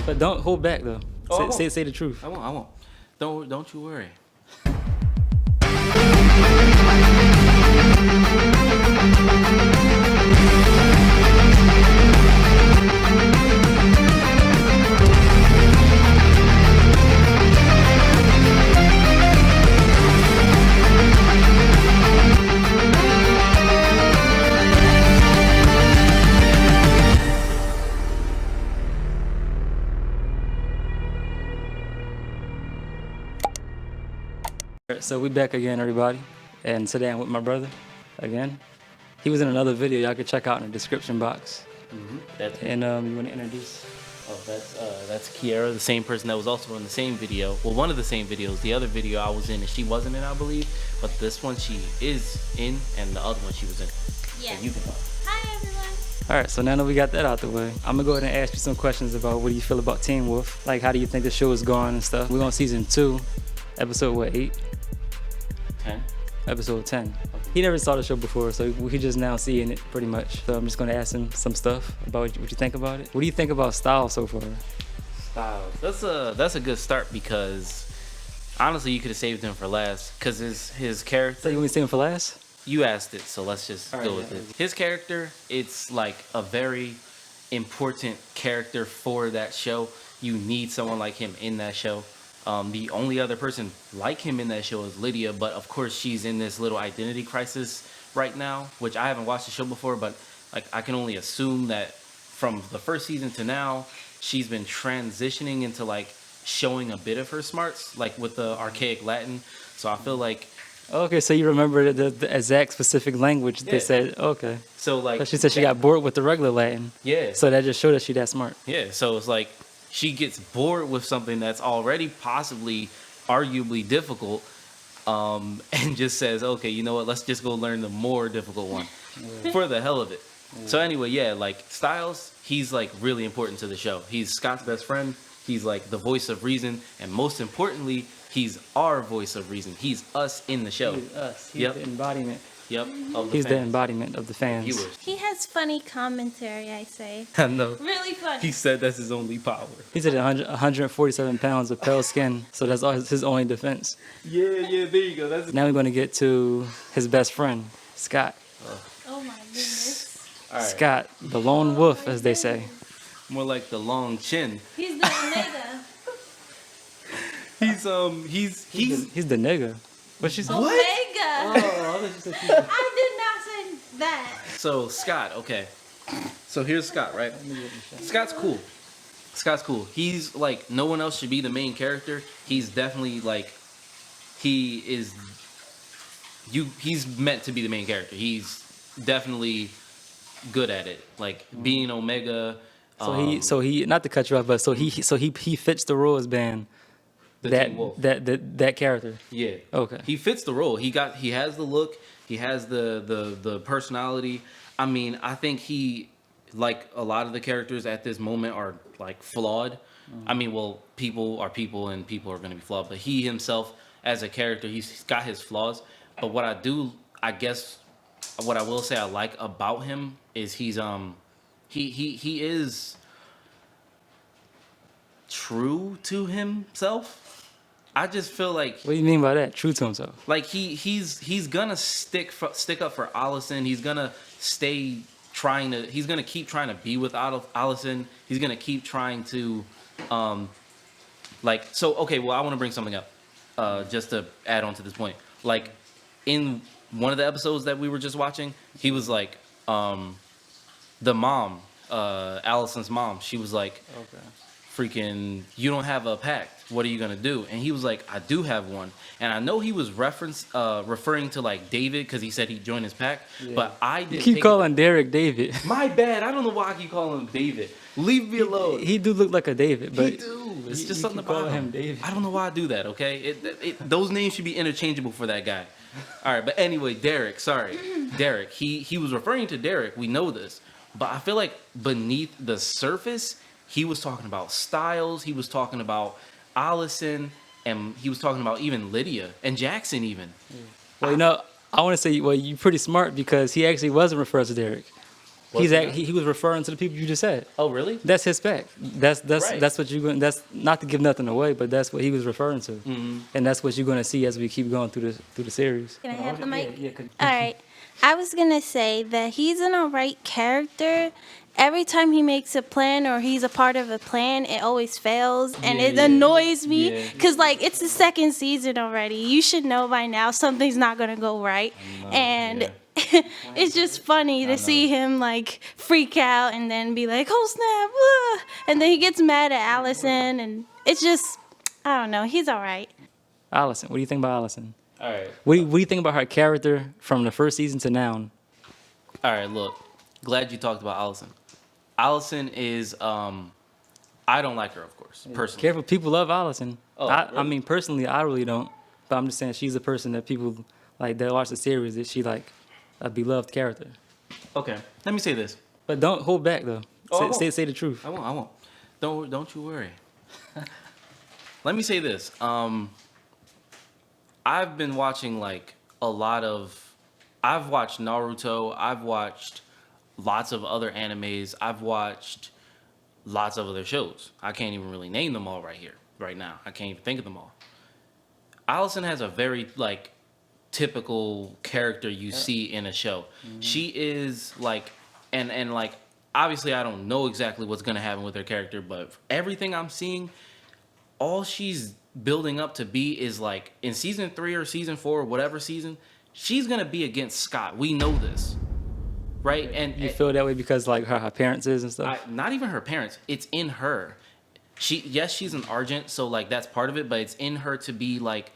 But don't hold back though. Oh, Say the truth. I won't. Don't you worry. Alright, so we back again, everybody, and today I'm with my brother again. He was in another video y'all can check out in the description box. That's And you want to introduce? Oh, that's Kiara, the same person that was also in the same video. Well, one of the same videos. The other video I was in, and she wasn't in, I believe. But this one she is in, and the other one she was in. Yeah. So you can talk. Hi, everyone. All right, so now that we got that out the way, I'm gonna go ahead and ask you some questions about what do you feel about Teen Wolf? Like, how do you think the show is going and stuff? We're on season 2, episode what, 8? 10. Episode 10. He never saw the show before, so he just now seeing it pretty much. So I'm just gonna ask him some stuff about what you think about it. What do you think about Style so far? Styles. That's a good start because honestly you could have saved him for last because his character. So you want me to save him for last? You asked it, so let's just All go right, with yeah. it. His character, it's like a very important character for that show. You need someone like him in that show. The only other person like him in that show is Lydia, but of course she's in this little identity crisis right now, which I haven't watched the show before, but like I can only assume that from the first season to now, she's been transitioning into like showing a bit of her smarts, like with the archaic Latin. So I feel like Okay, so you remember the exact specific language they Yeah. said. Okay. so like But she said she got bored with the regular Latin. yeah. So that just showed that she that smart. Yeah, so it's like she gets bored with something that's already possibly arguably difficult, and just says, okay, you know what, let's just go learn the more difficult one for the hell of it. So anyway, yeah, like Styles, he's like really important to the show. He's Scott's best friend. He's like the voice of reason, and most importantly, he's our voice of reason. He's us in the show. He's us. He's Yep. the embodiment. Yep. Of He's the fans. embodiment of the fans. Viewers. He has funny commentary, I say. I know. Really funny. He said that's his only power. He's at 147 pounds of pale skin, so that's all his only defense. Yeah, there you go. That's Now we're going to get to his best friend, Scott. Oh my goodness. all right. Scott, the lone wolf, as they say. More like the long chin. He's the Omega. He's He's the nigga. What she said? Omega. Oh, I thought she said she- I did not say that. So Scott, okay. So here's Scott, right? Scott's cool. Scott's cool. He's like no one else should be the main character. He's definitely like he's meant to be the main character. He's definitely good at it. Like being Omega. So he not to cut you off, but he fits the role as being The that Teen Wolf. that character. Yeah. Okay. He fits the role. He has the look. He has the personality. I mean, I think he, like a lot of the characters at this moment, are like flawed. I mean, well, people are people and people are going to be flawed. But he himself, as a character, he's got his flaws. But what I guess, what I will say I like about him is he is true to himself. I just feel like What do you mean by that? True to himself. like he's gonna stick up for Allison. He's gonna he's gonna keep trying to be with Allison. He's gonna keep trying to okay, well, I want to bring something up just to add on to this point. Like in one of the episodes that we were just watching, he was like the mom, Allison's mom, she was like, Okay. freaking, you don't have a pact. What are you gonna do? And he was like, I do have one. And I know he was referring to like David because he said he joined his pact. Yeah. But I You didn't keep take calling Derek David. my bad. I don't know why I keep calling him David. Leave me alone. He do look like a David, but He do. It's you just something keep calling about him David. I don't know why I do that. Okay, those names should be interchangeable for that guy. All right, but anyway, Derek. Sorry, Derek. He was referring to Derek. We know this, but I feel like beneath the surface, he was talking about Styles. He was talking about Allison, and he was talking about even Lydia and Jackson even. Well, you know, I want to say, well, you're pretty smart because he actually wasn't referring to Derek. He was referring to the people you just said. Oh, really? That's his spec. That's Right. that's what you're going. That's not to give nothing away, but that's what he was referring to, and that's what you're going to see as we keep going through the series. Can I have the mic? Yeah. All right. I was going to say that he's an alright character. Every time he makes a plan or he's a part of a plan, it always fails. And it annoys me. Yeah. Because, like, it's the second season already. You should know by now something's not going to go right. And it's just funny to see him, like, freak out and then be like, oh, snap. And then he gets mad at Allison. And it's just, I don't know. He's alright. Allison, what do you think about Allison? All right. What do you think about her character from the first season to now? All right, look. Glad you talked about Allison. Allison is, I don't like her, of course, personally. Careful, people love Allison. Oh, I really? mean, personally, I really don't. But I'm just saying she's a person that people, like, that watch the series, that she, like, a beloved character. Okay, let me say this. But don't hold back, though. Oh, I won't. Say the truth. I won't. Don't you worry. Let me say this. I've been watching, like, I've watched Naruto. I've watched lots of other animes. I've watched lots of other shows. I can't even really name them all right now. I can't even think of them all. Allison has a very, like, typical character you see in a show. She is, like, and like, obviously I don't know exactly what's going to happen with her character, but everything I'm seeing, all she's building up to be is, like, in season 3 or season 4 or whatever season, she's going to be against Scott. We know this. Right? And You feel that way because, like, her appearances and stuff? not even her parents. It's in her. She's an Argent, so, like, that's part of it, but it's in her to be like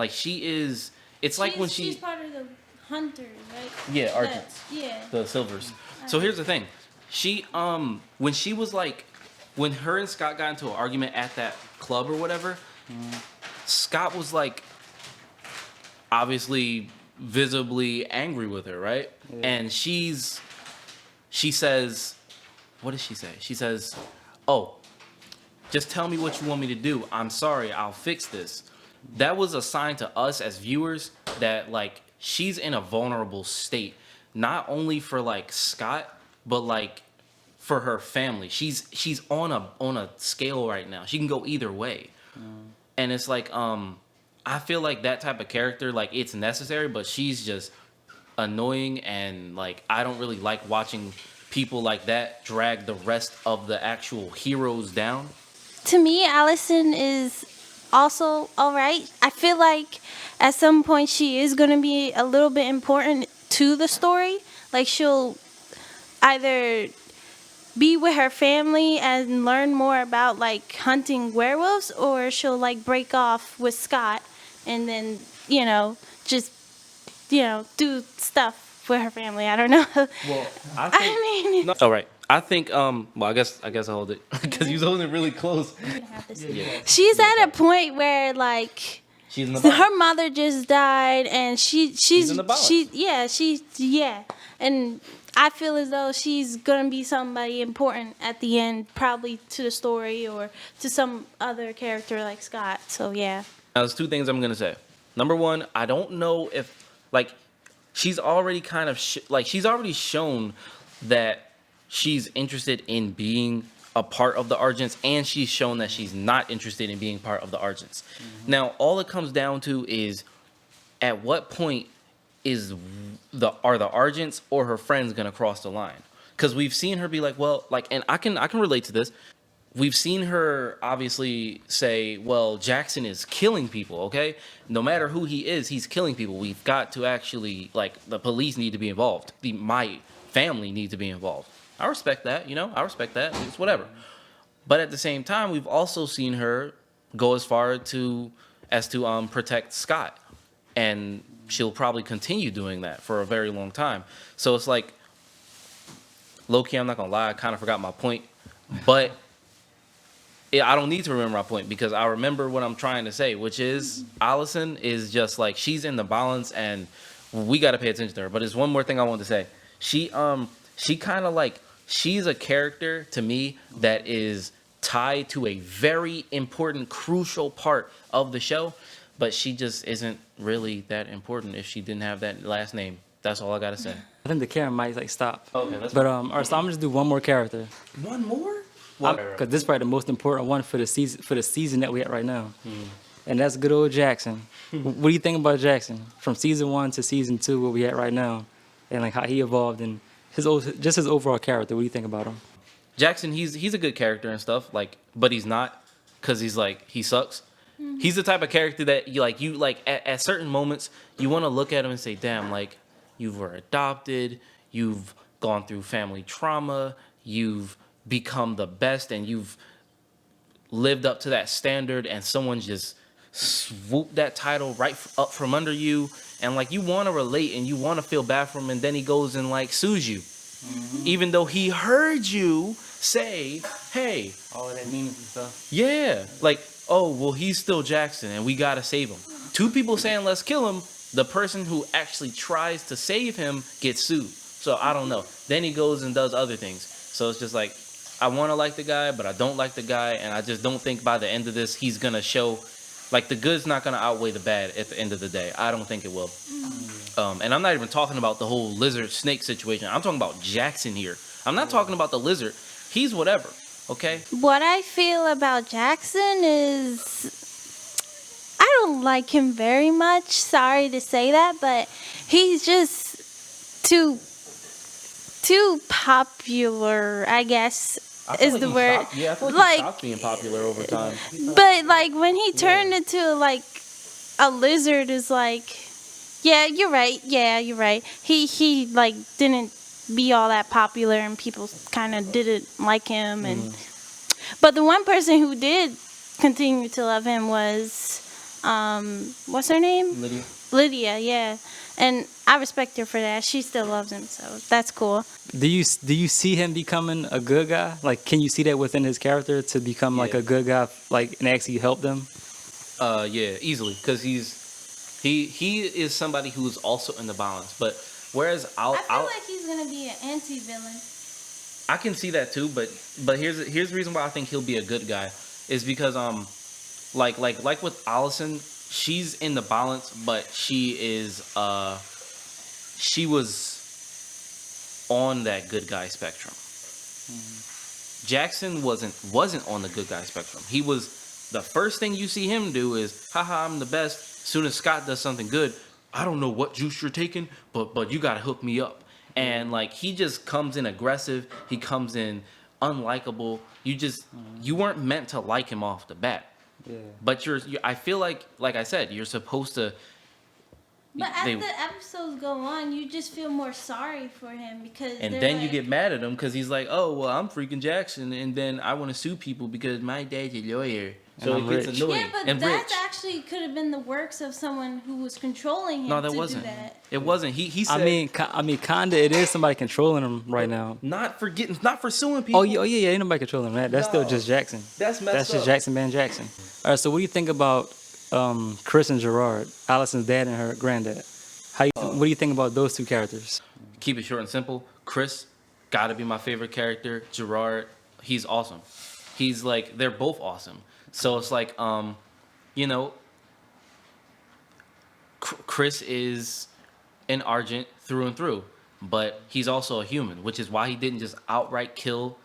she is. It's like when She's part of the hunters, right? Yeah, Argents. Yeah. The Silvers. So here's the thing. She when she was, like, when her and Scott got into an argument at that club or whatever, Scott was, like, obviously visibly angry with her, right? Yeah. And she says, what does she say? She says, oh, just tell me what you want me to do. I'm sorry, I'll fix this. That was a sign to us as viewers that, like, she's in a vulnerable state, not only for, like, Scott, but, like, for her family. She's on a scale right now. She can go either way. And it's like, I feel like that type of character, like, it's necessary, but she's just annoying, and, like, I don't really like watching people like that drag the rest of the actual heroes down. To me, Allison is also alright. I feel like at some point she is going to be a little bit important to the story. Like, she'll either be with her family and learn more about, like, hunting werewolves, or she'll, like, break off with Scott and then, just, do stuff with her family. I don't know. Well, I mean, no, all right. I think well, I guess I'll hold it because you was holding it really close. She's at a point where, like, she's in the balance. her mother just died, and she's in the balance. and I feel as though she's gonna be somebody important at the end, probably to the story or to some other character like Scott. So yeah. Now, there's two things I'm gonna say. Number one, I don't know if, like, she's already kind of she's already shown that she's interested in being a part of the Argents, and she's shown that she's not interested in being part of the Argents. Now, all it comes down to is, at what point are the Argents or her friends gonna cross the line? Because we've seen her be like, well, like, and I can relate to this. We've seen her obviously say, well, Jackson is killing people, okay? No matter who he is, he's killing people. We've got to actually, like, the police need to be involved. My family needs to be involved. I respect that, I respect that. It's whatever. But at the same time, we've also seen her go as far as to protect Scott. And she'll probably continue doing that for a very long time. So it's like, low-key, I'm not going to lie, I kind of forgot my point. But I don't need to remember my point because I remember what I'm trying to say, which is Allison is just, like, she's in the balance, and we got to pay attention to her. But there's one more thing I want to say. She kind of, like, she's a character to me that is tied to a very important, crucial part of the show, but she just isn't really that important if she didn't have that last name. That's all I got to say. I think the camera might like stop. Okay, that's But all right, so I'm gonna just do one more character. one more. Because this is probably the most important one for the season that we at right now, and that's good old Jackson. What do you think about Jackson from season 1 to season 2, where we at right now, and like how he evolved and his overall character? What do you think about him? Jackson, he's a good character and stuff, like, but he's not, because he's like, he sucks. He's the type of character that you like at certain moments you want to look at him and say, damn, like, you were adopted, you've gone through family trauma, you've become the best, and you've lived up to that standard, and someone just swooped that title right up from under you, and like, you want to relate and you want to feel bad for him, and then he goes and like sues you, even though he heard you say, hey, All of that meaningful stuff. yeah, like, oh, well, he's still Jackson and we gotta save him. 2 people saying let's kill him, the person who actually tries to save him gets sued. So I don't know. Then he goes and does other things. So it's just like, I want to like the guy, but I don't like the guy, and I just don't think by the end of this he's gonna show, like, the good's not gonna outweigh the bad at the end of the day. I don't think it will. And I'm not even talking about the whole lizard snake situation. I'm talking about Jackson here. I'm not talking about the lizard. He's whatever. Okay. What I feel about Jackson is I don't like him very much. Sorry to say that, but he's just too popular, I guess is the word. Yeah, I feel like he stopped being popular over time. But like when he turned into like a lizard is like, yeah, you're right. Yeah, you're right. He like didn't be all that popular, and people kind of didn't like him. And but the one person who did continue to love him was what's her name? Lydia, yeah. And I respect her for that. She still loves him, so that's cool. Do you see him becoming a good guy? Like, can you see that within his character to become like a good guy, like, and actually help them? Yeah, easily, because he is somebody who's also in the balance. But whereas I feel like he's gonna be an anti-villain. I can see that too. But here's the reason why I think he'll be a good guy is because like with Allison, she's in the balance, but she was on that good guy spectrum. Jackson wasn't on the good guy spectrum. He was, the first thing you see him do is, haha, I'm the best. Soon as Scott does something good, I don't know what juice you're taking, but you gotta hook me up. And like, he just comes in aggressive. He comes in unlikable. You weren't meant to like him off the bat. Yeah. But I feel like I said, you're supposed to. But as the episodes go on, you just feel more sorry for him because. And then you get mad at him because he's like, "Oh, well, I'm freaking Jackson, and then I want to sue people because my dad's a lawyer." So it gets annoying. Yeah, but that actually could have been the works of someone who was controlling him. No, that to wasn't. Do that. It wasn't. He said. I mean, kinda. It is somebody controlling him right now. Not for suing people. Oh yeah. Ain't nobody controlling him. That's still just Jackson. That's messed That's just up. Jackson being Jackson. All right. So what do you think about Chris and Gerard, Allison's dad and her granddad? What do you think about those 2 characters? Keep it short and simple. Chris, gotta be my favorite character. Gerard, he's awesome. He's like, they're both awesome. So it's like, Chris is an Argent through and through, but he's also a human, which is why he didn't just outright kill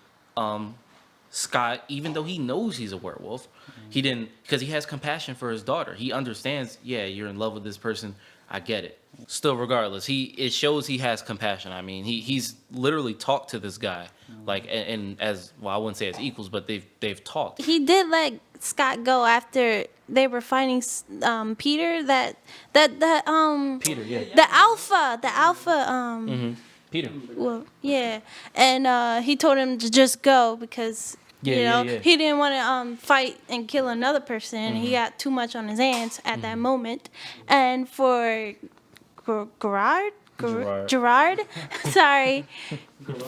Scott, even though he knows he's a werewolf. He didn't, because he has compassion for his daughter. He understands, yeah, you're in love with this person. I get it. Still, regardless, it shows he has compassion. I mean, he's literally talked to this guy, like, and as well, I wouldn't say as equals, but they've talked. He did let Scott go after they were fighting Peter. Peter, yeah. The alpha. Peter. Well, yeah, and he told him to just go because. He didn't want to fight and kill another person. He got too much on his hands at that moment. And for Gerard, sorry,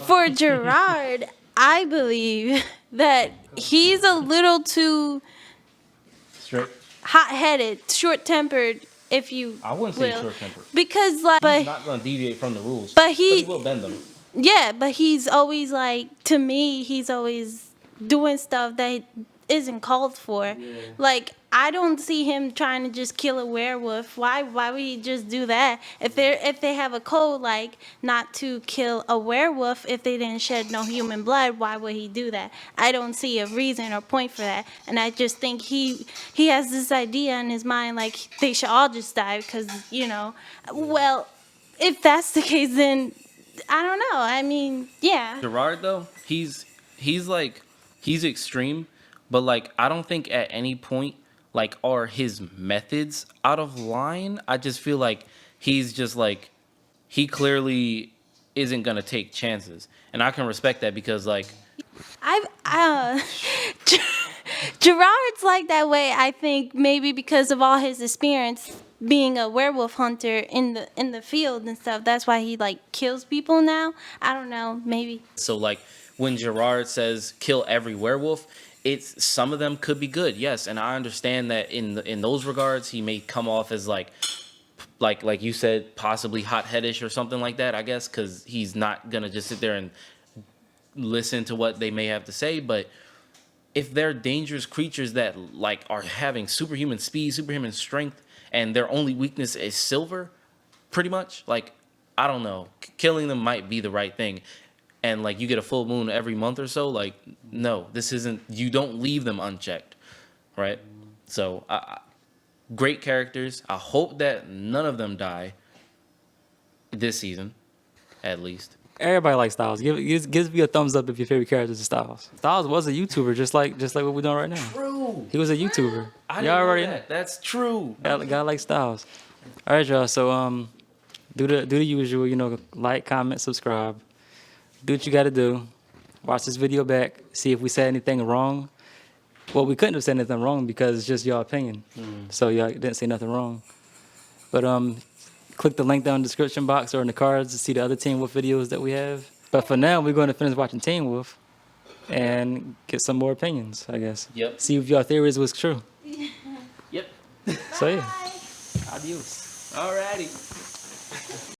for Gerard, I believe that he's a little too Straight. hot-headed, short-tempered, if you I wouldn't say short-tempered. Because like, He's not going to deviate from the rules. But he will bend them. Yeah, but he's always like, to me, he's always doing stuff that isn't called for. Like, I don't see him trying to just kill a werewolf. Why would he just do that? If they have a code like not to kill a werewolf if they didn't shed no human blood, why would he do that? I don't see a reason or point for that. And I just think he has this idea in his mind like they should all just die because, well, if that's the case, then I don't know. I mean, yeah. Gerard though, he's extreme, but like I don't think at any point like are his methods out of line. I just feel like he's just like he clearly isn't gonna take chances, and I can respect that because like Gerard's like that way. I think maybe because of all his experience being a werewolf hunter in the field and stuff. That's why he like kills people now. I don't know. Maybe. so like when Gerard says kill every werewolf, it's some of them could be good, yes, and I understand that in those regards he may come off as like you said, possibly hot-headish or something like that, I guess, because he's not gonna just sit there and listen to what they may have to say. But if they're dangerous creatures that like are having superhuman speed, superhuman strength, and their only weakness is silver, pretty much, like I don't know, killing them might be the right thing. And like you get a full moon every month or so, like no, this isn't. You don't leave them unchecked, right? So great characters. I hope that none of them die this season, at least. Everybody likes Styles. Give me a thumbs up if your favorite character is Styles. Styles was a YouTuber, just like what we're doing right now. True. He was a YouTuber. I Y'all already know that. That's true. Guy like Styles. All right, y'all. So do the usual. Like, comment, subscribe. Do what you got to do. Watch this video back. See if we said anything wrong. Well, we couldn't have said anything wrong because it's just your opinion. So y'all didn't say nothing wrong. But click the link down in the description box or in the cards to see the other Teen Wolf videos that we have. But for now, we're going to finish watching Teen Wolf and get some more opinions, I guess. Yep. See if your theories was true. Yep. So yeah. Adios. Alrighty.